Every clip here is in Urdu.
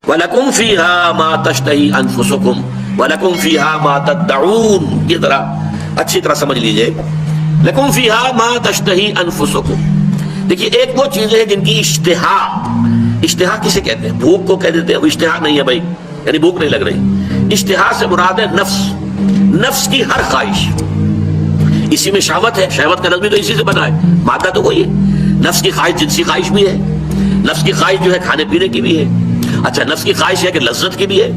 وَلَكُمْ فِيهَا مَا تَشْتَهِي أَنفُسُكُمْ وَلَكُمْ فِيهَا مَا تَدَّعُونَ. یہ ذرا اچھی طرح سمجھ لیجئے. لَكُمْ فِيهَا مَا تَشْتَهِي أَنفُسُكُمْ. دیکھیے ایک وہ چیزیں ہیں جن کی اشتہا کسے کہتے ہیں؟ بھوک کو کہہ دیتے ہیں. وہ اشتہا نہیں ہے بھائی، یعنی بھوک نہیں لگ رہی. اشتہا سے مراد ہے نفس کی ہر خواہش. اسی میں شہوت ہے، شہوت کا لفظ بھی تو اسی سے بنا ہے، مادہ تو وہی ہے. نفس کی خواہش جنسی خواہش بھی ہے، نفس کی خواہش جو ہے کھانے پینے کی بھی ہے. اچھا نفس کی خواہش ہے کہ لذت کی بھی ہے.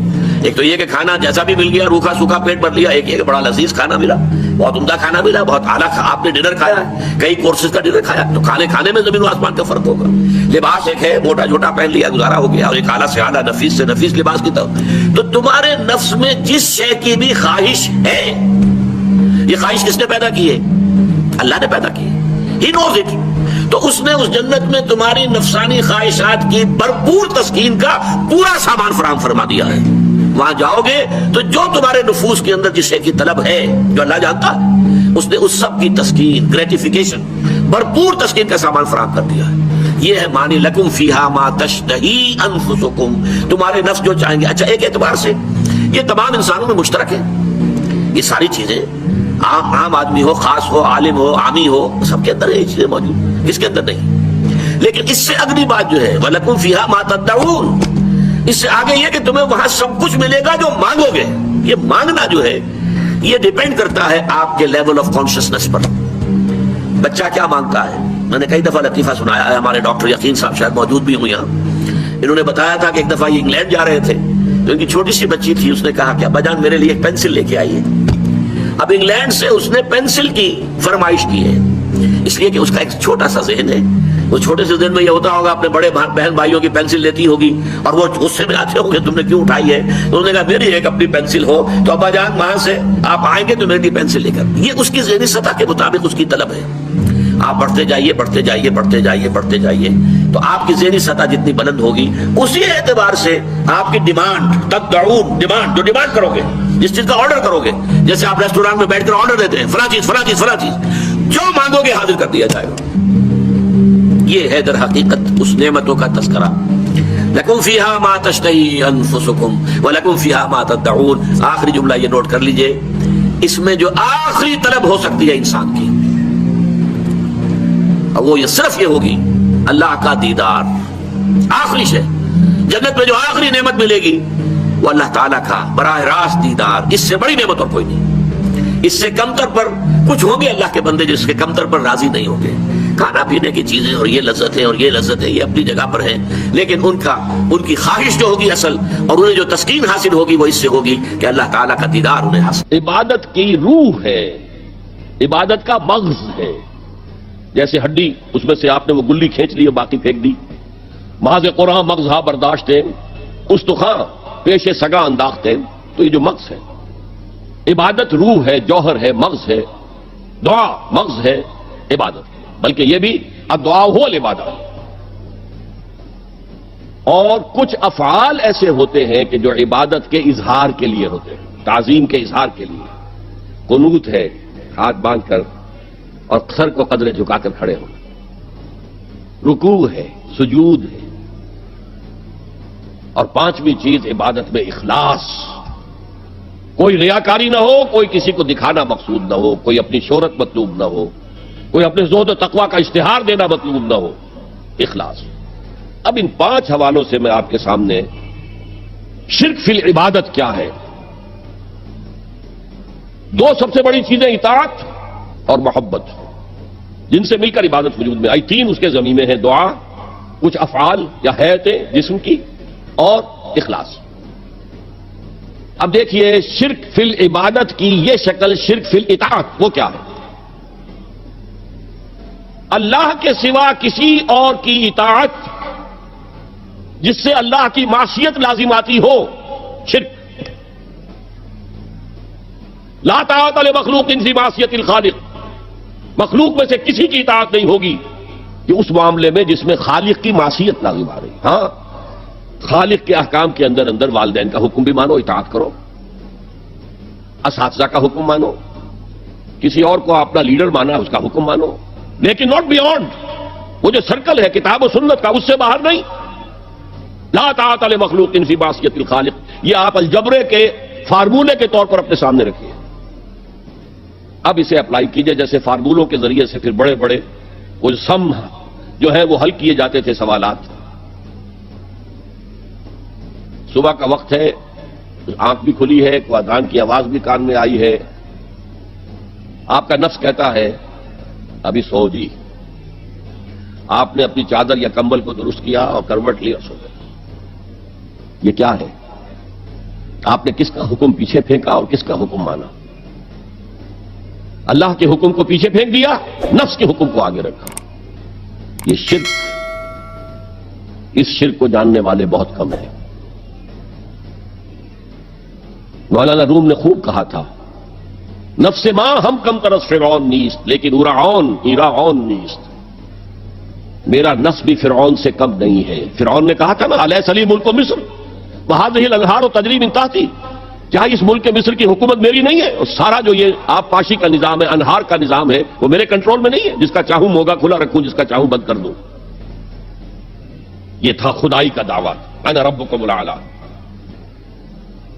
ایک تو یہ کہ کھانا جیسا بھی مل گیا، روکھا سوکھا پیٹ بھر لیا. ایک یہ کہ بڑا لذیذ کھانا ملا، بہت عمدہ کھانا ملا، بہت اعلیٰ آپ نے ڈنر کھایا ہے، کئی کورسز کا ڈنر کھایا. تو کھانے میں زمین و آسمان کا فرق ہوگا. لباس ایک ہے موٹا جھوٹا پہن لیا گزارا ہو گیا، اور ایک اعلیٰ سے اعلیٰ نفیس سے نفیس لباس کی طرف. تو تمہارے نفس میں جس شے کی بھی خواہش ہے، یہ خواہش کس نے پیدا کی ہے؟ اللہ نے پیدا کی. ہی نوز اٹ. تو اس نے اس جنت میں تمہاری نفسانی خواہشات کی بھرپور تسکین کا پورا سامان فراہم فرما دیا ہے. وہاں جاؤ گے تو جو تمہارے نفوس کے اندر جس شے کی طلب ہے، جو اللہ جانتا ہے، اس نے اس سب کی تسکین، گریٹیفیکیشن، بھرپور تسکین کا سامان فراہم کر دیا ہے. یہ ہے معنی لکم فیہا ما تشتہی انفسکم. تمہارے نفس جو چاہیں گے. اچھا ایک اعتبار سے یہ تمام انسانوں میں مشترک ہے. یہ ساری چیزیں عام آدمی ہو، خاص ہو، عالم ہو، عامی ہو، سب کے اندر یہ چیزیں موجود، کس کے اندر نہیں. لیکن اس سے اگلی بات جو ہے وَلَكُمْ فِيهَا مَا تَدَّعُونَ، اس سے آگے یہ کہ تمہیں وہاں سب کچھ ملے گا جو مانگو گے. یہ مانگنا جو ہے یہ ڈیپینڈ کرتا ہے آپ کے لیول آف کانشسنس پر. بچہ کیا مانگتا ہے؟ میں نے کئی دفعہ لطیفہ سنایا ہے. ہمارے ڈاکٹر یقین صاحب شاید موجود بھی ہوں یہاں. انہوں نے بتایا تھا کہ ایک دفعہ یہ انگلینڈ جا رہے تھے تو ان کی چھوٹی سی بچی تھی. اس نے کہا کہ ابا جان میرے لیے ایک پینسل لے کے آئیے. اب انگلینڈ سے اس نے پینسل کی فرمائش کی ہے، اس لیے کہ اس کا ایک چھوٹا سا ذہن ہے. وہ چھوٹے سے ذہن میں یہ ہوتا ہوگا اپنے بڑے بہن بھائیوں کی پینسل لیتی ہوگی اور وہ غصے میں آتے ہوں گے تم نے کیوں اٹھائی ہے. انہوں نے کہا میری ایک اپنی پینسل ہو تو ابا جان وہاں سے آپ آئیں گے تو میری پینسل لے کر. یہ اس کی ذہنی سطح کے مطابق اس کی طلب ہے. آپ بڑھتے جائیے بڑھتے جائیے بڑھتے جائیے بڑھتے جائیے تو آپ کی ذہنی سطح جتنی بلند ہوگی اسی اعتبار سے آپ کی ڈیمانڈ تدعون، ڈیمانڈ جو ڈیمانڈ کرو گے، جس چیز کا آرڈر کرو گے، جیسے آپ ریسٹورانٹ میں بیٹھ کر آرڈر دیتے ہیں فلاں چیز فلاں چیز فلاں چیز، جو مانگو گے حاضر کر دیا جائے گا. یہ ہے در حقیقت اس نعمتوں کا تذکرہ. لکم فیہا ما تشتہی انفسکم ولکم فیہا ما تدعون. آخری جملہ یہ نوٹ کر لیجئے، اس میں جو آخری طلب ہو سکتی ہے انسان کی، اور وہ یہ صرف یہ ہوگی اللہ کا دیدار. آخری شے جنت میں جو آخری نعمت ملے گی وہ اللہ تعالیٰ کا براہ راست دیدار. اس سے بڑی نعمت اور کوئی نہیں. اس سے کمتر پر کچھ ہوں گے اللہ کے بندے جس کے کمتر پر راضی نہیں ہوں گے. کھانا پینے کی چیزیں اور یہ لذتیں اور یہ لذتیں یہ اپنی جگہ پر ہیں، لیکن ان کی خواہش جو ہوگی اصل اور انہیں جو تسکین حاصل ہوگی وہ اس سے ہوگی کہ اللہ تعالیٰ کا دیدار انہیں حاصل. عبادت کی روح ہے، عبادت کا مغز ہے. جیسے ہڈی، اس میں سے آپ نے وہ گلی کھینچ لی باقی پھینک دی. محض قرآن مغزہ برداشت ہے، استخاں پیش سگا انداختے. تو یہ جو مغز ہے، عبادت روح ہے، جوہر ہے، مغز ہے. دعا مغز ہے عبادت، بلکہ یہ بھی الدعاء هو العبادہ. اور کچھ افعال ایسے ہوتے ہیں کہ جو عبادت کے اظہار کے لیے ہوتے ہیں، تعظیم کے اظہار کے لیے. قنوت ہے، ہاتھ باندھ کر اور سر کو قدرے جھکا کر کھڑے ہونا. رکوع ہے، سجود ہے. اور پانچویں چیز عبادت میں اخلاص. کوئی ریاکاری نہ ہو، کوئی کسی کو دکھانا مقصود نہ ہو، کوئی اپنی شہرت مطلوب نہ ہو، کوئی اپنے زہد و تقویٰ کا اشتہار دینا مطلوب نہ ہو. اخلاص. اب ان 5 حوالوں سے میں آپ کے سامنے شرک فی العبادت کیا ہے. 2 سب سے بڑی چیزیں اطاعت اور محبت، جن سے مل کر عبادت وجود میں آئی. 3 اس کے ضمیر میں ہیں، دعا، کچھ افعال یا حیتیں جسم کی، اور اخلاص. اب دیکھیے شرک فی العبادت کی یہ شکل، شرک فی الاطاعت، وہ کیا ہے؟ اللہ کے سوا کسی اور کی اطاعت جس سے اللہ کی معصیت لازم آتی ہو، شرک. لا طاعت لمخلوق فی معصیت الخالق. مخلوق میں سے کسی کی اطاعت نہیں ہوگی کہ اس معاملے میں جس میں خالق کی معصیت لازم آ رہی. ہاں، خالق کے احکام کے اندر والدین کا حکم بھی مانو، اطاعت کرو. اساتذہ کا حکم مانو، کسی اور کو اپنا لیڈر مانا، اس کا حکم مانو، لیکن ناٹ بیونڈ. وہ جو سرکل ہے کتاب و سنت کا، اس سے باہر نہیں. لا طاعت لمخلوق فی معصیۃ الخالق، یہ آپ الجبرے کے فارمولے کے طور پر اپنے سامنے رکھیے. اب اسے اپلائی کیجئے جیسے فارمولوں کے ذریعے سے پھر بڑے بڑے وہ سم جو ہے وہ حل کیے جاتے تھے سوالات. صبح کا وقت ہے، آنکھ بھی کھلی ہے، کوئی اذان کی آواز بھی کان میں آئی ہے. آپ کا نفس کہتا ہے ابھی سو جی. آپ نے اپنی چادر یا کمبل کو درست کیا اور کروٹ لی اور سو گئے. یہ کیا ہے؟ آپ نے کس کا حکم پیچھے پھینکا اور کس کا حکم مانا؟ اللہ کے حکم کو پیچھے پھینک دیا، نفس کے حکم کو آگے رکھا. یہ شرک، اس شرک کو جاننے والے بہت کم ہیں. مولانا روم نے خوب کہا تھا نفس ماں ہم کم ترس فرعون نیست لیکن ایراعون نیست. میرا نفس بھی فرعون سے کم نہیں ہے. فرعون نے کہا تھا نا الیس لی ملک مصر وہذہ الانہار تجری من تحتی، کیا اس ملک مصر کی حکومت میری نہیں ہے؟ اور سارا جو یہ آب پاشی کا نظام ہے، انہار کا نظام ہے، وہ میرے کنٹرول میں نہیں ہے؟ جس کا چاہوں موگا کھلا رکھوں، جس کا چاہوں بند کر دوں. یہ تھا خدائی کا دعویٰ، انا ربکم الاعلی.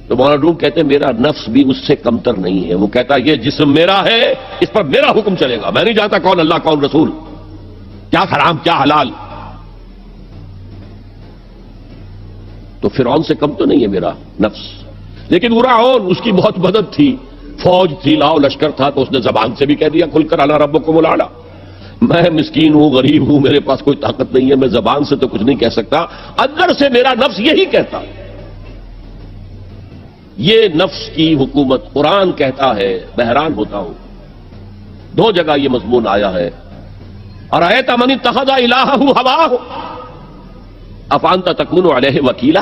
تو مولانا روم کہتے ہیں میرا نفس بھی اس سے کمتر نہیں ہے. وہ کہتا یہ جسم میرا ہے، اس پر میرا حکم چلے گا. میں نہیں جانتا کون اللہ کون رسول، کیا حرام کیا حلال. تو فرعون سے کم تو نہیں ہے میرا نفس. لیکن ایراعون اس کی بہت مدد تھی، فوج تھی، لاؤ لشکر تھا، تو اس نے زبان سے بھی کہہ دیا کھل کر انا ربکم الاعلی. میں مسکین ہوں، غریب ہوں، میرے پاس کوئی طاقت نہیں ہے، میں زبان سے تو کچھ نہیں کہہ سکتا. اندر سے میرا نفس یہی کہتا. یہ نفس کی حکومت قرآن کہتا ہے. میں حیران ہوتا ہوں، دو جگہ یہ مضمون آیا ہے. ارأیت من اتخذ الہہ ہواہ افانت تکون علیہ وکیلا.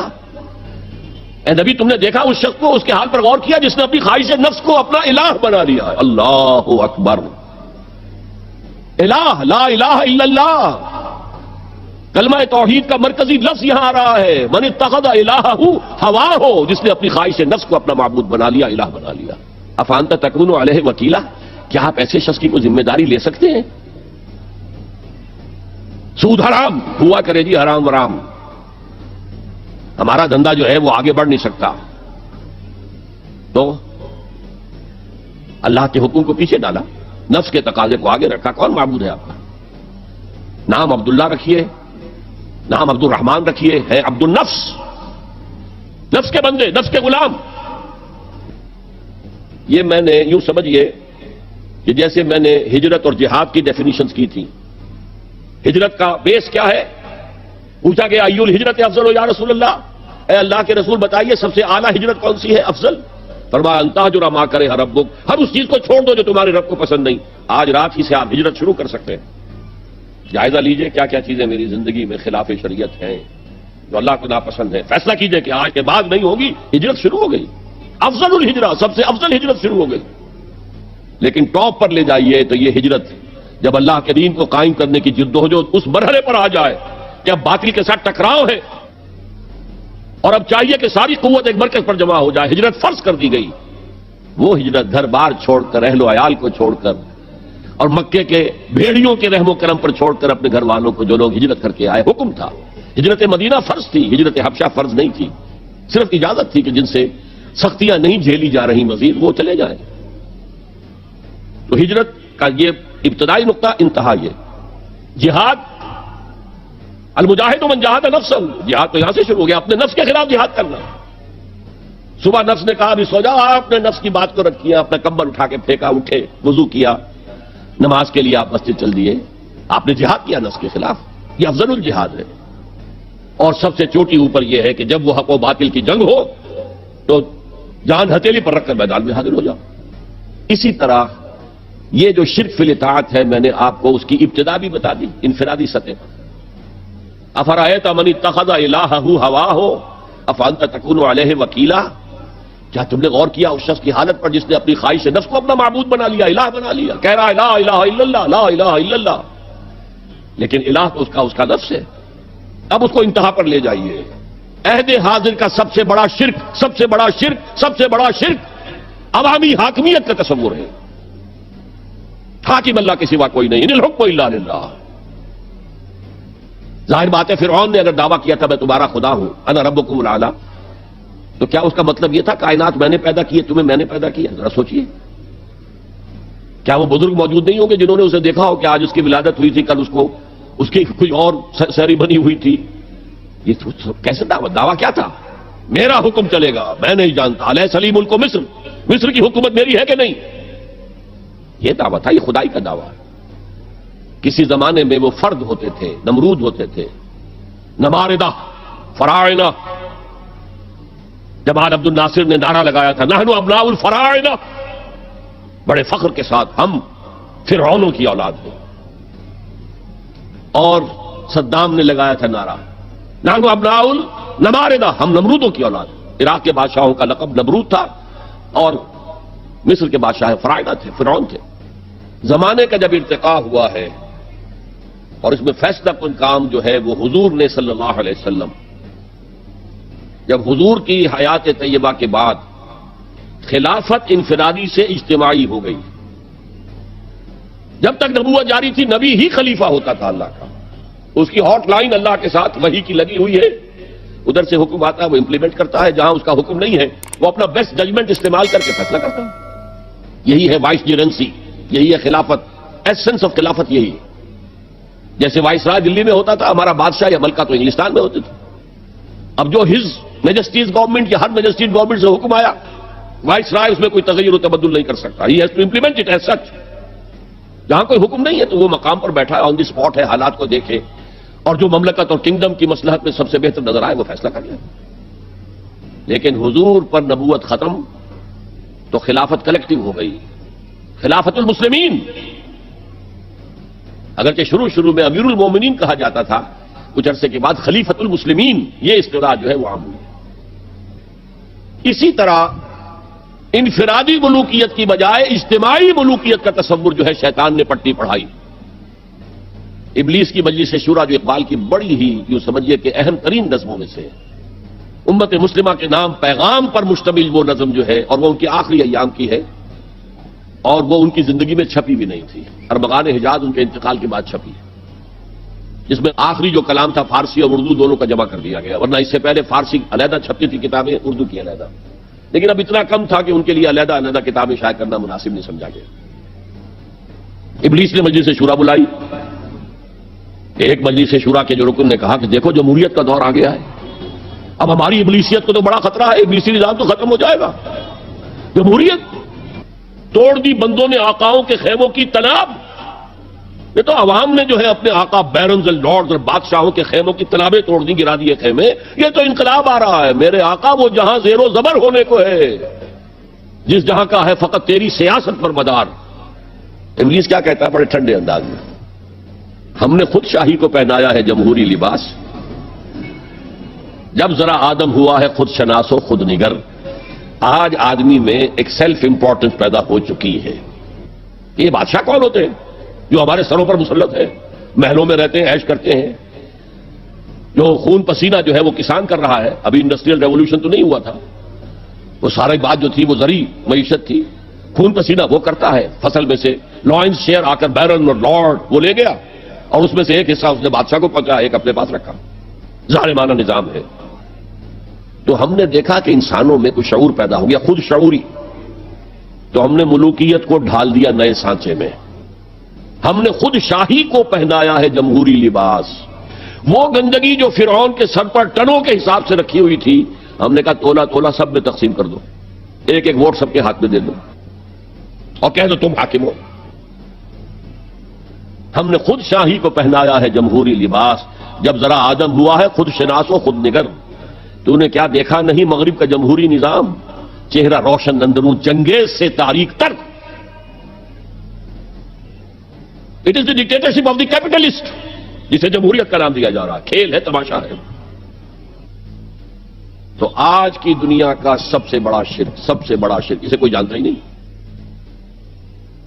اے نبی تم نے دیکھا اس شخص کو، اس کے حال پر غور کیا جس نے اپنی خواہش نفس کو اپنا الہ بنا لیا ہے. اللہ اکبر. الہ، لا الہ الا اللہ، کلمہ توحید کا مرکزی لفظ یہاں آ رہا ہے. من اتخذ الہہ ہواہ، جس نے اپنی خواہش نفس کو اپنا معبود بنا لیا، الہ بنا لیا. افانت تکون علیہ وکیلا، کیا آپ ایسے شخص کی کوئی ذمہ داری لے سکتے ہیں؟ سود حرام ہوا کرے جی، حرام ورام، ہمارا دھندا جو ہے وہ آگے بڑھ نہیں سکتا. تو اللہ کے حکم کو پیچھے ڈالا، نفس کے تقاضے کو آگے رکھا. کون معبود ہے آپ کا؟ نام عبداللہ رکھیے، نام عبد الرحمان رکھیے، ہے عبد النفس، نفس کے بندے، نفس کے غلام. یہ میں نے یوں سمجھیے کہ جیسے میں نے ہجرت اور جہاد کی ڈیفینیشنز کی تھی. ہجرت کا بیس کیا ہے؟ پوچھا گیا ایو الہجرت افضل یا رسول اللہ، اے اللہ کے رسول بتائیے سب سے اعلیٰ ہجرت کون سی ہے، افضل؟ فرمایا ان تہجر ما کرہ ربک، ہر اس چیز کو چھوڑ دو جو تمہارے رب کو پسند نہیں. آج رات ہی سے آپ ہجرت شروع کر سکتے ہیں. جائزہ لیجئے کیا کیا چیزیں میری زندگی میں خلاف شریعت ہیں جو اللہ کو ناپسند ہے. فیصلہ کیجئے کہ آج کے بعد نہیں ہوگی. ہجرت شروع ہو گئی، افضل الہجرہ، سب سے افضل ہجرت شروع ہو گئی. لیکن ٹاپ پر لے جائیے تو یہ ہجرت جب اللہ کے دین کو قائم کرنے کی جدوجہد اس مرحلے پر آ جائے کہ اب باطل کے ساتھ ٹکراؤ ہے اور اب چاہیے کہ ساری قوت ایک مرکز پر جمع ہو جائے، ہجرت فرض کر دی گئی. وہ ہجرت گھر بار چھوڑ کر، اہل و عیال کو چھوڑ کر، اور مکے کے بھیڑیوں کے رحم و کرم پر چھوڑ کر اپنے گھر والوں کو جو لوگ ہجرت کر کے آئے. حکم تھا، ہجرت مدینہ فرض تھی، ہجرت حبشہ فرض نہیں تھی. صرف اجازت تھی کہ جن سے سختیاں نہیں جھیلی جا رہی مزید وہ چلے جائیں. تو ہجرت کا یہ ابتدائی نقطہ، انتہا یہ. جہاد، المجاہد من جاہد نفسہ، جہاد تو یہاں سے شروع ہو گیا، اپنے نفس کے خلاف جہاد کرنا. صبح نفس نے کہا ابھی سو جاؤ، آپ نے نفس کی بات کو رکھ کیا، اپنا کمبل اٹھا کے پھینکا، اٹھے، وضو کیا، نماز کے لیے آپ مسجد چل دیے. آپ نے جہاد کیا نفس کے خلاف. یہ افضل الجہاد ہے. اور سب سے چوٹی اوپر یہ ہے کہ جب وہ حق و باطل کی جنگ ہو تو جان ہتھیلی پر رکھ کر میدان میں حاضر ہو جاؤ. اسی طرح یہ جو شرک فی الاطاعت ہے، میں نے آپ کو اس کی ابتدا بھی بتا دی انفرادی سطح پر. افرأیت من اتخذ الہہ ہواہ افانت تکون علیہ وکیلا. کیا تم نے غور کیا اس شخص کی حالت پر جس نے اپنی خواہش نفس کو اپنا معبود بنا لیا، الہ بنا لیا، کہہ رہا ہے لا الہ الا اللہ، لا الہ الا اللہ، لیکن الہ تو اس کا نفس ہے. اب اس کو انتہا پر لے جائیے. عہد حاضر کا سب سے بڑا شرک، سب سے بڑا شرک، سب سے بڑا شرک عوامی حاکمیت کا تصور ہے. حاکم اللہ کے سوا کوئی نہیں، ان الحکم الا للہ. ظاہر بات ہے فرعون نے اگر دعویٰ کیا تھا میں تمہارا خدا ہوں انا ربکم الاعلی، تو کیا اس کا مطلب یہ تھا کائنات میں نے پیدا کی ہے، تمہیں میں نے پیدا کیا؟ ذرا سوچئے، کیا وہ بزرگ موجود نہیں ہوں گے جنہوں نے اسے دیکھا ہو کہ آج اس کی ولادت ہوئی تھی، کل اس کی کوئی اور سیریمنی ہوئی تھی؟ یہ کیسے دعویٰ کیا تھا؟ میرا حکم چلے گا، میں نہیں جانتا، علیہ سلیم ملک مصر کی حکومت میری ہے کہ نہیں؟ یہ دعویٰ تھا، یہ خدائی کا دعویٰ ہے۔ کسی زمانے میں وہ فرد ہوتے تھے، نمرود ہوتے تھے، نماردہ، فراعنہ۔ جمال عبد الناصر نے نعرہ لگایا تھا نحن ابناء الفراعنہ، بڑے فخر کے ساتھ ہم فرعونوں کی اولاد ہیں۔ اور صدام نے لگایا تھا نعرہ نحن ابناء النماردہ، ہم نمرودوں کی اولاد ہیں۔ عراق کے بادشاہوں کا لقب نمرود تھا اور مصر کے بادشاہ فراعنہ تھے، فرعون تھے۔ زمانے کا جب ارتقا ہوا ہے اور اس میں فیصلہ کن کام جو ہے وہ حضور نے صلی اللہ علیہ وسلم، جب حضور کی حیات طیبہ کے بعد خلافت انفرادی سے اجتماعی ہو گئی۔ جب تک نبوت جاری تھی نبی ہی خلیفہ ہوتا تھا اللہ کا، اس کی ہاٹ لائن اللہ کے ساتھ وحی کی لگی ہوئی ہے، ادھر سے حکم آتا ہے وہ امپلیمنٹ کرتا ہے، جہاں اس کا حکم نہیں ہے وہ اپنا بیسٹ ججمنٹ استعمال کر کے فیصلہ کرتا ہے۔ یہی ہے وائس جرنسی، یہی ہے خلافت، ایسنس آف خلافت یہی ہے۔ جیسے وائس رائے دلی میں ہوتا تھا، ہمارا بادشاہ یا ملکہ تو انگلستان میں ہوتے تھے۔ اب جو ہز میجسٹیز گورنمنٹ یا ہر میجسٹیز گورنمنٹ سے حکم آیا، وائس رائے اس میں کوئی تغیر و تبدل نہیں کر سکتا، he has to implement it as such. جہاں کوئی حکم نہیں ہے تو وہ مقام پر بیٹھا ہے، آن دی اسپاٹ ہے، حالات کو دیکھے اور جو مملکت اور کنگڈم کی مصلحت میں سب سے بہتر نظر آئے وہ فیصلہ کر لے۔ لیکن حضور پر نبوت ختم تو خلافت کلیکٹو ہو گئی، خلافت المسلمین۔ اگرچہ شروع میں امیر المومنین کہا جاتا تھا، کچھ عرصے کے بعد خلیفت المسلمین یہ اصطلاح جو ہے وہ عام ہوئی۔ اسی طرح انفرادی ملوکیت کی بجائے اجتماعی ملوکیت کا تصور جو ہے شیطان نے پٹی پڑھائی۔ ابلیس کی مجلس شورا جو اقبال کی بڑی ہی یوں سمجھیے کہ اہم ترین نظموں میں سے، امت مسلمہ کے نام پیغام پر مشتمل وہ نظم جو ہے، اور وہ ان کے آخری ایام کی ہے، اور وہ ان کی زندگی میں چھپی بھی نہیں تھی، ارمغان حجاز ان کے انتقال کے بعد چھپی، جس میں آخری جو کلام تھا فارسی اور اردو دونوں کا جمع کر دیا گیا، ورنہ اس سے پہلے فارسی علیحدہ چھپتی تھی کتابیں، اردو کی علیحدہ، لیکن اب اتنا کم تھا کہ ان کے لیے علیحدہ کتابیں شائع کرنا مناسب نہیں سمجھا گیا۔ ابلیس نے مجلس شورا بلائی، ایک مجلس شورا کے جو رکن نے کہا کہ دیکھو جمہوریت کا دور آ گیا ہے، اب ہماری ابلیسیت کو تو بڑا خطرہ ہے، ابلیسی نظام تو ختم ہو جائے گا، جمہوریت توڑ دی بندوں نے آقاؤں کے خیموں کی تناب۔ یہ تو عوام نے جو ہے اپنے آقا بیرنز لارڈز اور بادشاہوں کے خیموں کی تنابیں توڑ دی، گرا دیے خیمے، یہ تو انقلاب آ رہا ہے، میرے آقا وہ جہاں زیر و زبر ہونے کو ہے، جس جہاں کا ہے فقط تیری سیاست پر مدار۔ ابلیس کیا کہتا ہے بڑے ٹھنڈے انداز میں، ہم نے خود شاہی کو پہنایا ہے جمہوری لباس، جب ذرا آدم ہوا ہے خود شناس و خود نگر۔ آج آدمی میں ایک سیلف امپورٹنس پیدا ہو چکی ہے۔ یہ بادشاہ کون ہوتے ہیں جو ہمارے سروں پر مسلط ہے، محلوں میں رہتے ہیں، عیش کرتے ہیں، جو خون پسینہ جو ہے وہ کسان کر رہا ہے، ابھی انڈسٹریل ریولوشن تو نہیں ہوا تھا، وہ ساری بات جو تھی وہ زرعی معیشت تھی، خون پسینہ وہ کرتا ہے، فصل میں سے لائنز شیئر آ کر بیرن اور لارڈ وہ لے گیا، اور اس میں سے ایک حصہ اس نے بادشاہ کو پہنچا، ایک اپنے پاس رکھا، ظالمانہ نظام ہے۔ تو ہم نے دیکھا کہ انسانوں میں کچھ شعور پیدا ہو گیا، خود شعوری، تو ہم نے ملوکیت کو ڈھال دیا نئے سانچے میں، ہم نے خود شاہی کو پہنایا ہے جمہوری لباس۔ وہ گندگی جو فرعون کے سر پر ٹنوں کے حساب سے رکھی ہوئی تھی، ہم نے کہا تولا تولا سب میں تقسیم کر دو، ایک ایک ووٹ سب کے ہاتھ میں دے دو اور کہہ دو تم حاکم ہو۔ ہم نے خود شاہی کو پہنایا ہے جمہوری لباس، جب ذرا آدم ہوا ہے خود شناس و خود نگر۔ تو نے کیا دیکھا نہیں مغرب کا جمہوری نظام، چہرہ روشن اندرون چنگیز سے تاریک تر۔ It is the dictatorship of the capitalist, جسے جمہوریت کا نام دیا جا رہا ہے، کھیل ہے، تماشا ہے۔ تو آج کی دنیا کا سب سے بڑا شرک اسے کوئی جانتا ہی نہیں،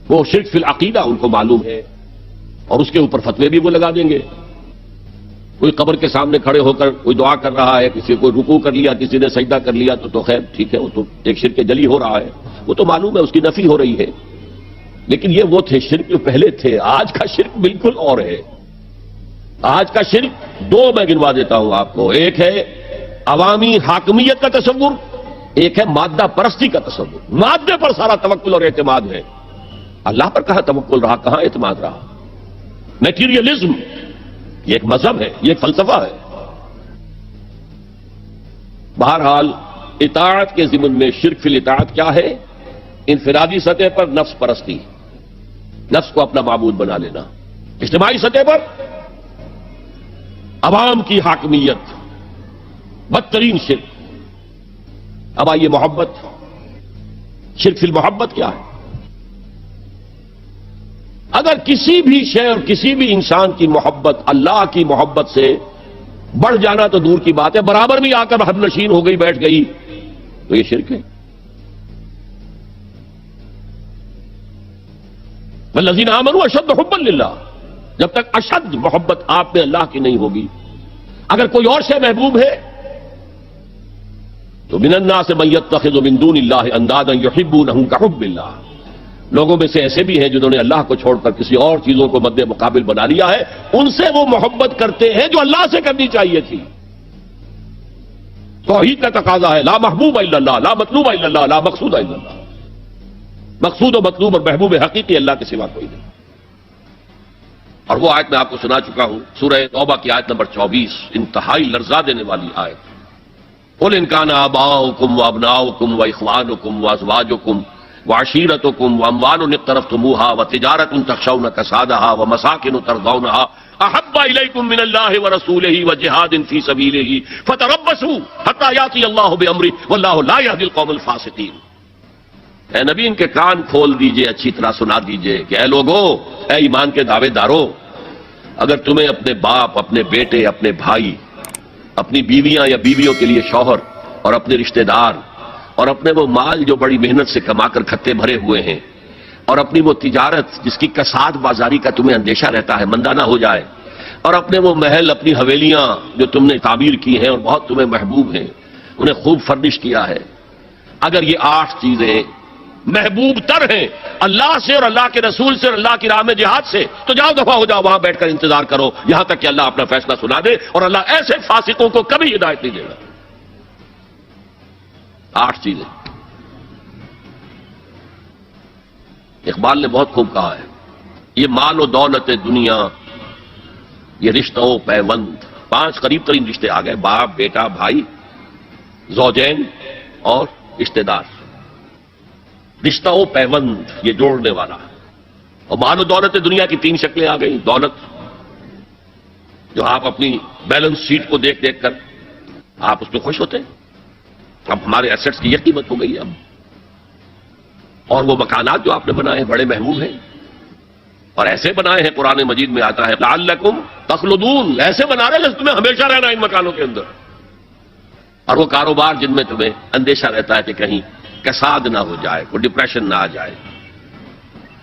وہ شرک فی العقیدہ ان کو معلوم ہے، اور اس کے اوپر فتوے بھی وہ لگا دیں گے۔ کوئی قبر کے سامنے کھڑے ہو کر کوئی دعا کر رہا ہے، کسی کو رکوع کر لیا، کسی نے سجدہ کر لیا، تو خیر ٹھیک ہے، وہ تو ایک شرک جلی ہو رہا ہے، وہ تو معلوم ہے، اس کی نفی ہو رہی ہے۔ لیکن یہ وہ تھے شرک جو پہلے تھے، آج کا شرک بالکل اور ہے۔ آج کا شرک دو میں گنوا دیتا ہوں آپ کو. ایک ہے عوامی حاکمیت کا تصور, ایک ہے مادہ پرستی کا تصور. مادے پر سارا توکل اور اعتماد ہے. اللہ پر کہاں توکل رہا, کہاں اعتماد رہا. میٹیریلزم یہ ایک مذہب ہے, یہ ایک فلسفہ ہے. بہرحال اطاعت کے ضمن میں شرک فی الاطاعت کیا ہے؟ انفرادی سطح پر نفس پرستی, نفس کو اپنا معبود بنا لینا. اجتماعی سطح پر عوام کی حاکمیت, بدترین شرک. اب آئیے محبت, شرک فی المحبت کیا ہے؟ اگر کسی بھی شے اور کسی بھی انسان کی محبت اللہ کی محبت سے بڑھ جانا تو دور کی بات ہے, برابر بھی آ کر ہم نشین ہو گئی, بیٹھ گئی, تو یہ شرک ہے. والذین آمنوا اشد حبا للہ, جب تک اشد محبت آپ میں اللہ کی نہیں ہوگی. اگر کوئی اور شے محبوب ہے تو من الناس من یتخذ من دون اللہ اندادا یحبونہم کحب اللہ, لوگوں میں سے ایسے بھی ہیں جنہوں نے اللہ کو چھوڑ کر کسی اور چیزوں کو مد مقابل بنا لیا ہے. ان سے وہ محبت کرتے ہیں جو اللہ سے کرنی چاہیے تھی. توحید کا تقاضا ہے لا محبوب الا اللہ, لا مطلوب الا اللہ, لا مقصود الا اللہ. مقصود و مطلوب اور محبوب حقیقی اللہ کے سوا کوئی نہیں. اور وہ آیت میں آپ کو سنا چکا ہوں, سورہ توبہ کی آیت نمبر 24, انتہائی لرزا دینے والی آیت. قل ان کان آباؤکم وابناؤکم واخوانکم وازواجکم وعشیرتکم واموال اقترفتموها وتجارۃ تخشون کسادها ومساکن ترضونها احب الیکم من اللہ ورسولہ وجہاد فی سبیلہ فتربصوا حتی یاتی اللہ بامرہ واللہ لا یہدی القوم الفاسقین. اے نبی ان کے کان کھول دیجئے, اچھی طرح سنا دیجئے کہ اے لوگو, اے ایمان کے دعوے دارو, اگر تمہیں اپنے باپ, اپنے بیٹے, اپنے بھائی, اپنی بیویاں یا بیویوں کے لیے شوہر, اور اپنے رشتہ دار, اور اپنے وہ مال جو بڑی محنت سے کما کر کھتے بھرے ہوئے ہیں, اور اپنی وہ تجارت جس کی کساد بازاری کا تمہیں اندیشہ رہتا ہے مندہ نہ ہو جائے, اور اپنے وہ محل, اپنی حویلیاں جو تم نے تعبیر کی ہیں اور بہت تمہیں محبوب ہیں, انہیں خوب فرنش کیا ہے. اگر یہ 8 چیزیں محبوب تر ہیں اللہ سے اور اللہ کے رسول سے اور اللہ کی راہ میں جہاد سے, تو جاؤ دفعہ ہو جاؤ, وہاں بیٹھ کر انتظار کرو یہاں تک کہ اللہ اپنا فیصلہ سنا دے. اور اللہ ایسے فاسقوں کو کبھی ہدایت نہیں دے گا. 8 چیزیں. اقبال نے بہت خوب کہا ہے, یہ مال و دولت دنیا, یہ رشتہ و پیوند. 5 قریب ترین رشتے آ گئے, باپ, بیٹا, بھائی, زوجین اور رشتہ دار. رشتہ و پیوند یہ جوڑنے والا. اور مال و دولت دنیا کی 3 شکلیں آ گئی. دولت جو آپ اپنی بیلنس شیٹ کو دیکھ دیکھ کر آپ اس پہ خوش ہوتے ہیں, اب ہمارے ایسٹس کی یہ قیمت ہو گئی ہے اب. اور وہ مکانات جو آپ نے بنائے ہیں بڑے محبوب ہیں, اور ایسے بنائے ہیں, قرآن مجید میں آتا ہے لعلکم تخلدون, ایسے بنا رہے ہیں جیسے تمہیں ہمیشہ رہنا ان مکانوں کے اندر. اور وہ کاروبار جن میں تمہیں اندیشہ رہتا ہے کہ کہیں کساد نہ ہو جائے, کوئی ڈپریشن نہ آ جائے.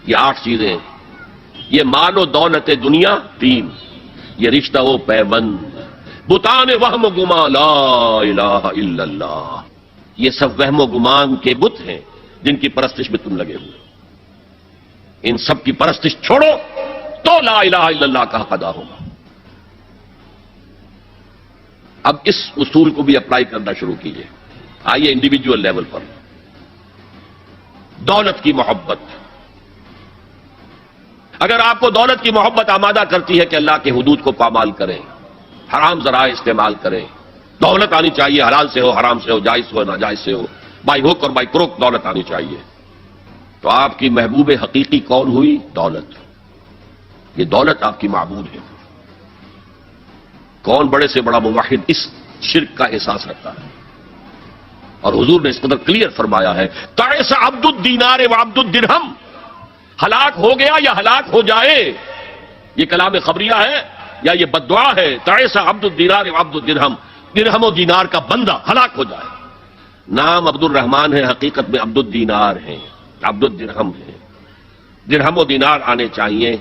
یہ 8 چیزیں. یہ مال و دولت دنیا 3, یہ رشتہ و پیوند. بتان وہم و گمان لا الہ الا اللہ, یہ سب وہم و گمان کے بت ہیں جن کی پرستش میں تم لگے ہوئے. ان سب کی پرستش چھوڑو تو لا الہ الا اللہ کا حق ادا ہوگا. اب اس اصول کو بھی اپلائی کرنا شروع کیجئے. آئیے انڈیویجول لیول پر. دولت کی محبت, اگر آپ کو دولت کی محبت آمادہ کرتی ہے کہ اللہ کے حدود کو پامال کریں, حرام ذرائع استعمال کریں, دولت آنی چاہیے, حلال سے ہو, حرام سے ہو, جائز ہو, ناجائز سے ہو, بائی ہک اور بائی کروک دولت آنی چاہیے, تو آپ کی محبوب حقیقی کون ہوئی؟ دولت. یہ دولت آپ کی معبود ہے. کون بڑے سے بڑا موحد اس شرک کا احساس رکھتا ہے؟ اور حضور نے اس قدر کلیئر فرمایا ہے, تعس عبد الدینار و عبد الدرہم, ہلاک ہو گیا یا ہلاک ہو جائے. یہ کلام خبریہ ہے یا یہ بد دعا ہے؟ تعس عبد الدینار و عبد الدرہم, درہم و دینار کا بندہ ہلاک ہو جائے. نام عبد الرحمن ہے, حقیقت میں عبد الدینار ہیں, عبد الدرہم ہیں. درہم و دینار آنے چاہیے,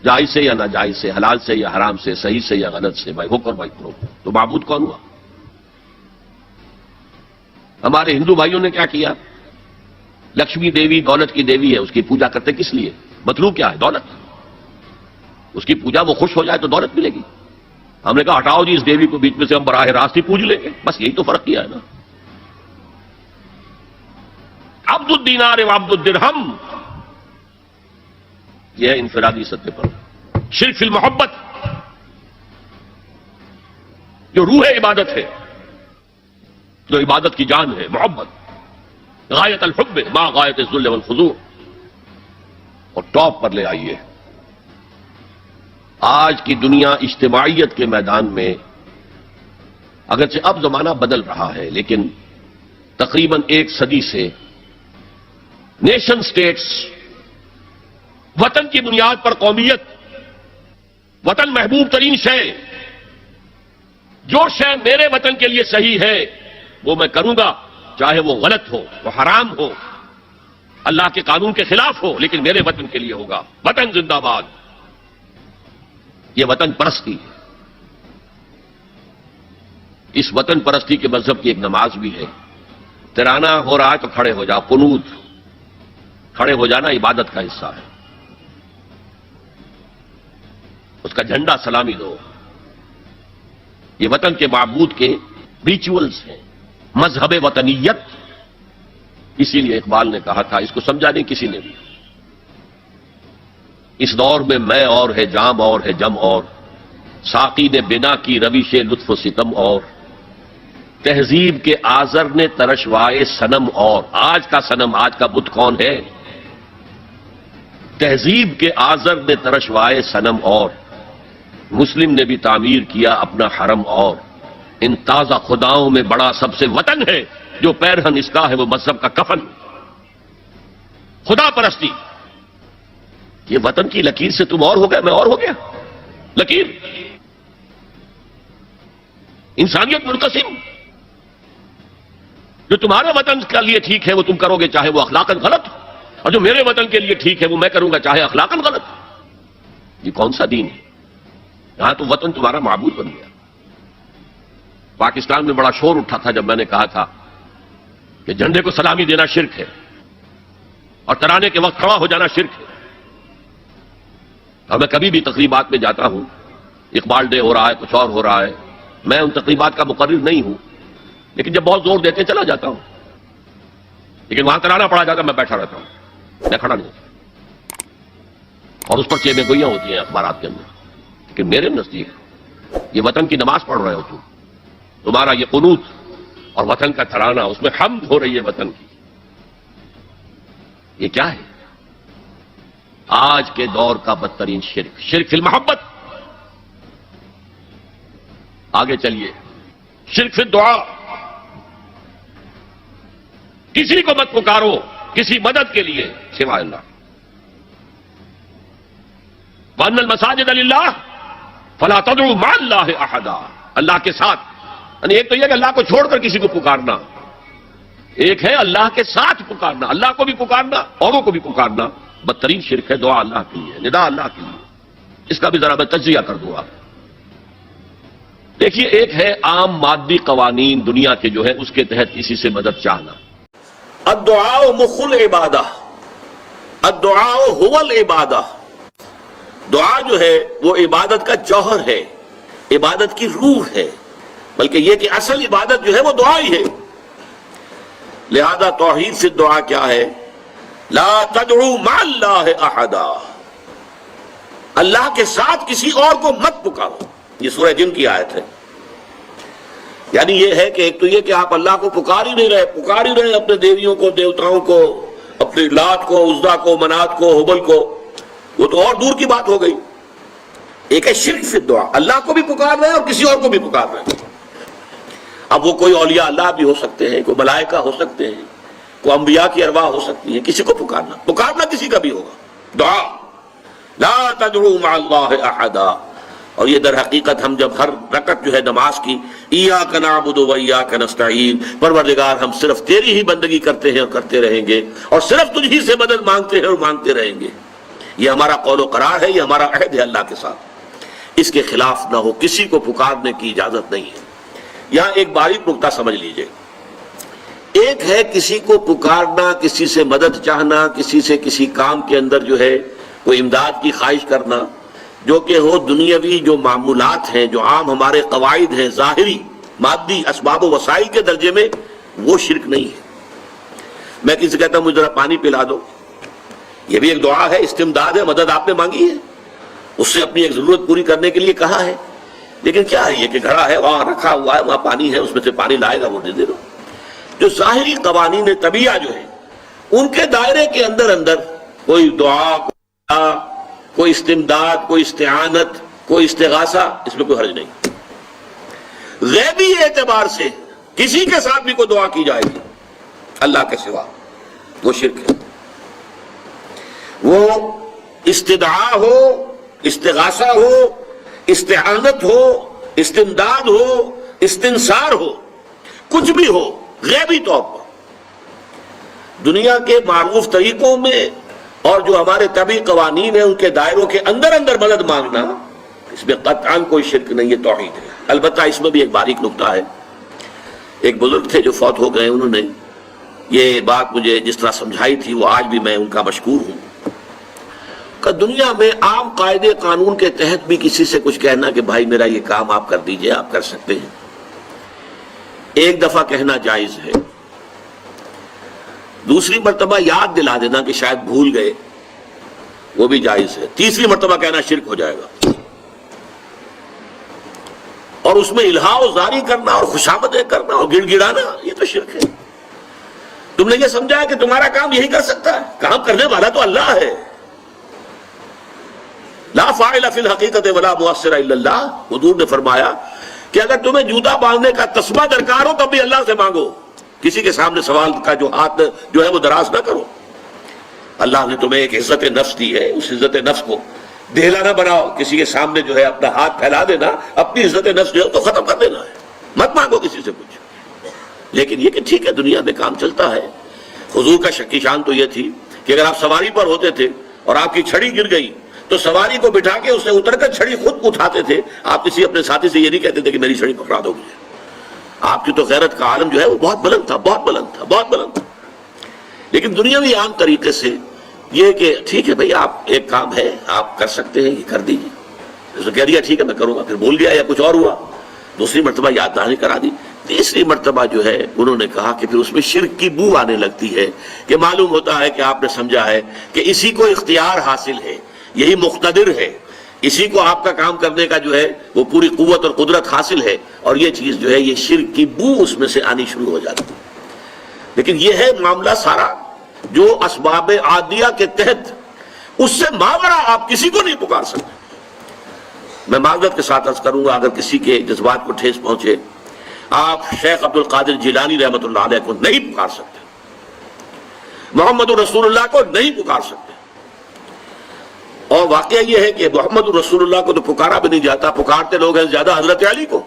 جائز سے یا ناجائز سے, حلال سے یا حرام سے, صحیح سے یا غلط سے, بھائی ہک اور بھائی کرو. تو معبود کون ہوا؟ ہمارے ہندو بھائیوں نے کیا کیا؟ لکشمی دیوی دولت کی دیوی ہے, اس کی پوجا کرتے کس لیے؟ مطلوب کیا ہے؟ دولت. اس کی پوجا وہ خوش ہو جائے تو دولت ملے گی. ہم نے کہا ہٹاؤ جی اس دیوی کو بیچ میں سے، ہم براہ راست ہی پوج لیں گے. بس یہی تو فرق کیا ہے نا. عبد الدینار و عبد الدرہم، یہ ہے انفرادی سطح پر شرک فی المحبت، جو روح عبادت ہے، جو عبادت کی جان ہے، محبت، غایت الحب ما غایت الذل والخضوع. اور ٹاپ پر لے آئیے، آج کی دنیا اجتماعیت کے میدان میں اگرچہ اب زمانہ بدل رہا ہے، لیکن تقریباً 1 صدی سے نیشن سٹیٹس، وطن کی بنیاد پر قومیت، وطن محبوب ترین شے، جو شے میرے وطن کے لیے صحیح ہے وہ میں کروں گا، چاہے وہ غلط ہو، وہ حرام ہو، اللہ کے قانون کے خلاف ہو، لیکن میرے وطن کے لیے ہوگا. وطن زندہ باد. یہ وطن پرستی ہے. اس وطن پرستی کے مذہب کی ایک نماز بھی ہے. ترانہ ہو رہا ہے تو کھڑے ہو جاؤ. قنوت، کھڑے ہو جانا عبادت کا حصہ ہے. اس کا جھنڈا سلامی دو. یہ وطن کے معبود کے ریچولز ہیں، مذہب وطنیت. اسی لیے اقبال نے کہا تھا، اس کو سمجھا نہیں کسی نے بھی، اس دور میں میں اور ہے جام اور ہے جم اور، ساقی نے بنا کی روش لطف و ستم اور، تہذیب کے آزر نے ترشوائے صنم اور. آج کا صنم، آج کا بت کون ہے؟ تہذیب کے آزر نے ترشوائے صنم اور، مسلم نے بھی تعمیر کیا اپنا حرم اور. ان تازہ خداؤں میں بڑا سب سے وطن ہے، جو پیرہن اس کا ہے وہ مذہب کا کفن. خدا پرستی، یہ وطن کی لکیر سے تم اور ہو گئے، میں اور ہو گیا. لکیر، انسانیت منقسم. جو تمہارے وطن کے لیے ٹھیک ہے وہ تم کرو گے، چاہے وہ اخلاقاً غلط ہو، اور جو میرے وطن کے لیے ٹھیک ہے وہ میں کروں گا، چاہے اخلاقاً غلط ہو. یہ کون سا دین ہے؟ یہاں تو وطن تمہارا معبود بن گیا. پاکستان میں بڑا شور اٹھا تھا جب میں نے کہا تھا کہ جھنڈے کو سلامی دینا شرک ہے اور ترانے کے وقت کھڑا ہو جانا شرک ہے. اور میں کبھی بھی تقریبات میں جاتا ہوں، اقبال ڈے ہو رہا ہے، کچھ اور ہو رہا ہے، میں ان تقریبات کا مقرر نہیں ہوں، لیکن جب بہت زور دیتے چلا جاتا ہوں. لیکن وہاں ترانہ پڑھا جاتا میں بیٹھا رہتا ہوں، میں کھڑا نہیں ہوتا. اور اس پر چیمیں گوئیاں ہوتی ہیں اخبارات کے اندر. لیکن میرے نزدیک یہ وطن کی نماز پڑھ رہے ہو تمہارا یہ قنوت اور وطن کا ترانہ، اس میں حمد ہو رہی ہے وطن کی. یہ کیا ہے؟ آج کے دور کا بدترین شرک، شرک فی المحبت. آگے چلیے، شرک فی الدعاء. کسی کو مت پکارو کسی مدد کے لیے سوائے اللہ. وَأَنَّ الْمَسَاجِدَ لِلَّهِ فَلَا تَدْعُوا مَعَ اللَّهِ أَحَدًا. اللہ کے ساتھ، یعنی ایک تو یہ کہ اللہ کو چھوڑ کر کسی کو پکارنا، ایک ہے اللہ کے ساتھ پکارنا، اللہ کو بھی پکارنا، اوروں کو بھی پکارنا. بدترین شرک ہے. دعا اللہ کے لیے، ندا اللہ کے لیے. اس کا بھی ذرا میں تجزیہ کر دوں. آپ دیکھیے، ایک ہے عام مادی قوانین دنیا کے جو ہے اس کے تحت کسی سے مدد چاہنا. الدعاء مخ العبادہ، الدعاء هو العبادہ. دعا جو ہے وہ عبادت کا جوہر ہے، عبادت کی روح ہے. بلکہ یہ کہ اصل عبادت جو ہے وہ دعا ہی ہے. لہذا توحید سے دعا کیا ہے؟ لا تدعو مع اللہ احدا. اللہ کے ساتھ کسی اور کو مت پکارو. یہ سورہ جن کی آیت ہے. یعنی یہ ہے کہ ایک تو یہ کہ آپ اللہ کو پکار ہی نہیں رہے اپنے دیویوں کو، دیوتاؤں کو، اپنے لات کو، عزا کو، منات کو، حبل کو، وہ تو اور دور کی بات ہو گئی. ایک ہے شرک فی الدعاء، اللہ کو بھی پکار رہے ہیں اور کسی اور کو بھی پکار رہے ہیں. اب وہ کوئی اولیاء اللہ بھی ہو سکتے ہیں، کوئی ملائکہ ہو سکتے ہیں، کوئی انبیاء کی ارواح ہو سکتی ہیں. کسی کو پکارنا کسی کا بھی ہوگا. دعا لا تدعو مع اللہ احدا. اور یہ در حقیقت ہم جب ہر رکعت جو ہے نماز کی ایاک نعبد و ایاک نستعین، پروردگار ہم صرف تیری ہی بندگی کرتے ہیں اور کرتے رہیں گے، اور صرف تجھ ہی سے مدد مانگتے ہیں اور مانگتے رہیں گے، یہ ہمارا قول و قرار ہے، یہ ہمارا عہد ہے اللہ کے ساتھ. اس کے خلاف نہ ہو، کسی کو پکارنے کی اجازت نہیں ہے. یہاں ایک باریک نکتہ سمجھ لیجئے. ایک ہے کسی کو پکارنا، کسی سے مدد چاہنا، کسی سے کسی کام کے اندر جو ہے کوئی امداد کی خواہش کرنا. جو کہ ہو دنیاوی جو معمولات ہیں، جو عام ہمارے قواعد ہیں، ظاہری مادی اسباب و وسائل کے درجے میں، وہ شرک نہیں ہے۔ میں کسی سے کہتا ہوں مجھے ذرا پانی پلا دو، یہ بھی ایک دعا ہے، استمداد ہے، مدد آپ نے مانگی ہے، اس سے اپنی ایک ضرورت پوری کرنے کے لیے کہا ہے، لیکن کیا ہے یہ کہ گھڑا ہے وہاں رکھا ہوا ہے، وہاں پانی ہے، اس میں سے پانی لائے گا وہ دے دو۔ جو ظاہری قوانین طبیعہ جو ہے ان کے دائرے کے اندر کوئی دعا، کوئی استمداد، کوئی استعانت، کوئی استغاثہ، اس میں کوئی حرج نہیں۔ غیبی اعتبار سے کسی کے ساتھ بھی کوئی دعا کی جائے گی اللہ کے سوا، وہ شرک ہے۔ وہ استدعا ہو، استغاثہ ہو، استعانت ہو، استمداد ہو، استنصار ہو، کچھ بھی ہو، غیبی طور پر دنیا کے معروف طریقوں میں اور جو ہمارے طبعی قوانین ہیں ان کے دائروں کے اندر مدد مانگنا، اس میں قطعاً کوئی شرک نہیں ہے، توحید ہے۔ البتہ اس میں بھی ایک باریک نکتہ ہے۔ ایک بزرگ تھے جو فوت ہو گئے، انہوں نے یہ بات مجھے جس طرح سمجھائی تھی وہ آج بھی میں ان کا مشکور ہوں کہ دنیا میں عام قاعدے قانون کے تحت بھی کسی سے کچھ کہنا کہ بھائی میرا یہ کام آپ کر دیجئے، آپ کر سکتے ہیں، ایک دفعہ کہنا جائز ہے، دوسری مرتبہ یاد دلا دینا کہ شاید بھول گئے، وہ بھی جائز ہے، تیسری مرتبہ کہنا شرک ہو جائے گا، اور اس میں الہا و زاری کرنا اور خوشامدیں کرنا اور گڑ گڑانا، یہ تو شرک ہے۔ تم نے یہ سمجھا ہے کہ تمہارا کام یہی کر سکتا ہے، کام کرنے والا تو اللہ ہے۔ لا فاعل فی الحقیقت ولا مؤثر الا اللہ، حضور نے فرمایا کہ اگر تمہیں جوتا باندھنے کا تسبہ درکار ہو تب بھی اللہ سے مانگو، کسی کے سامنے سوال کا جو ہاتھ جو ہے وہ دراز نہ کرو۔ اللہ نے تمہیں ایک عزت نفس دی ہے، اس عزت نفس کو ڈھیلا نہ بناؤ، کسی کے سامنے جو ہے اپنا ہاتھ پھیلا دینا، اپنی عزت نفس جو ہے تو ختم کر دینا ہے، مت مانگو کسی سے کچھ۔ لیکن یہ کہ ٹھیک ہے دنیا میں کام چلتا ہے۔ حضور کا شکی شان تو یہ تھی کہ اگر آپ سواری پر ہوتے تھے اور آپ کی چھڑی گر گئی تو سواری کو بٹھا کے اسے اتر کر چھڑی خود اٹھاتے تھے، آپ کسی اپنے ساتھی سے یہ نہیں کہتے تھے کہ میری چھڑی پکڑا دو مجھے۔ آپ کی تو غیرت کا عالم جو ہے وہ بہت بلند تھا، بہت بلند تھا، بہت بلند تھا۔ لیکن دنیاوی عام طریقے سے یہ کہ ٹھیک ہے بھئی آپ ایک کام ہے آپ کر سکتے ہیں، یہ کر دیجیے، اسے کہہ دیا ٹھیک ہے میں کروں گا، پھر بھول گیا یا کچھ اور ہوا، دوسری مرتبہ یاد دہانی کرا دی، تیسری مرتبہ جو ہے انہوں نے کہا کہ پھر اس میں شرک کی بو آنے لگتی ہے کہ معلوم ہوتا ہے کہ آپ نے سمجھا ہے کہ اسی کو اختیار حاصل ہے، یہی مقتدر ہے، اسی کو آپ کا کام کرنے کا جو ہے وہ پوری قوت اور قدرت حاصل ہے، اور یہ چیز جو ہے یہ شرک کی بو اس میں سے آنی شروع ہو جاتی ہے۔ لیکن یہ ہے معاملہ سارا جو اسباب عادیہ کے تحت، اس سے ماورا آپ کسی کو نہیں پکار سکتے۔ میں معذرت کے ساتھ عرض کروں گا اگر کسی کے جذبات کو ٹھیس پہنچے، آپ شیخ عبد القادر جیلانی رحمۃ اللہ علیہ کو نہیں پکار سکتے، محمد رسول اللہ کو نہیں پکار سکتے، اور واقعہ یہ ہے کہ محمد رسول اللہ کو تو پکارا بھی نہیں جاتا، پکارتے لوگ ہیں زیادہ حضرت علی کو،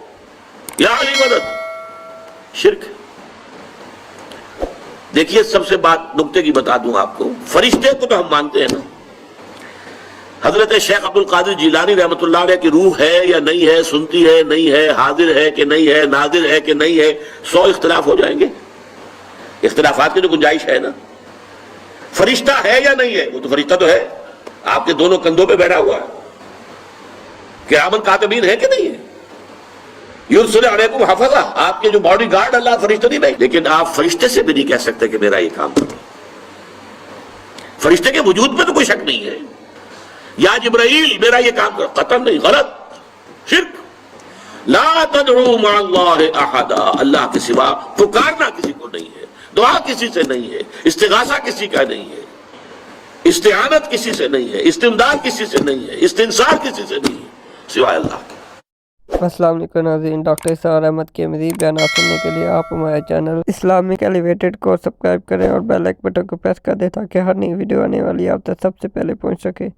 یا علی مدد، شرک۔ دیکھیے سب سے بات نکتے کی بتا دوں آپ کو، فرشتے کو تو ہم مانتے ہیں نا، حضرت شیخ عبد القادر جیلانی رحمۃ اللہ علیہ کی روح ہے یا نہیں ہے، سنتی ہے نہیں ہے، حاضر ہے کہ نہیں ہے، ناظر ہے کہ نہیں ہے، 100 اختلاف ہو جائیں گے، اختلافات کی تو گنجائش ہے نا۔ فرشتہ ہے یا نہیں ہے، وہ تو فرشتہ تو ہے، آپ کے دونوں کندھوں پہ بیٹھا ہوا ہے، کرامن کاتبین ہے کہ نہیں ہے، یرسل علیکم حفظہ، آپ کے جو باڈی گارڈ اللہ فرشتہ نہیں بھائی، لیکن آپ فرشتے سے بھی نہیں کہہ سکتے کہ میرا یہ کام کرو۔ فرشتے کے وجود پہ تو کوئی شک نہیں ہے، یا جبرائیل میرا یہ کام کرو، قطعاً نہیں، غلط، شرک۔ لا تدعوا مع اللہ احدا، اللہ کے سوا پکارنا کسی کو نہیں ہے، دعا کسی سے نہیں ہے، استغاثہ کسی کا نہیں ہے، استعانت کسی سے نہیں ہے، استمداد کسی سے نہیں ہے، استنصار کسی سے نہیں ہے سوائے اللہ کے۔ السلام علیکم ناظرین، ڈاکٹر اسرار احمد کے مزید بیانات سننے کے لیے آپ ہمارے چینل اسلامک ایلیویٹڈ کو سبسکرائب کریں اور بیل آئکن بٹن کو پریس کر دیں تاکہ ہر نئی ویڈیو آنے والی آپ تک سب سے پہلے پہنچ سکے۔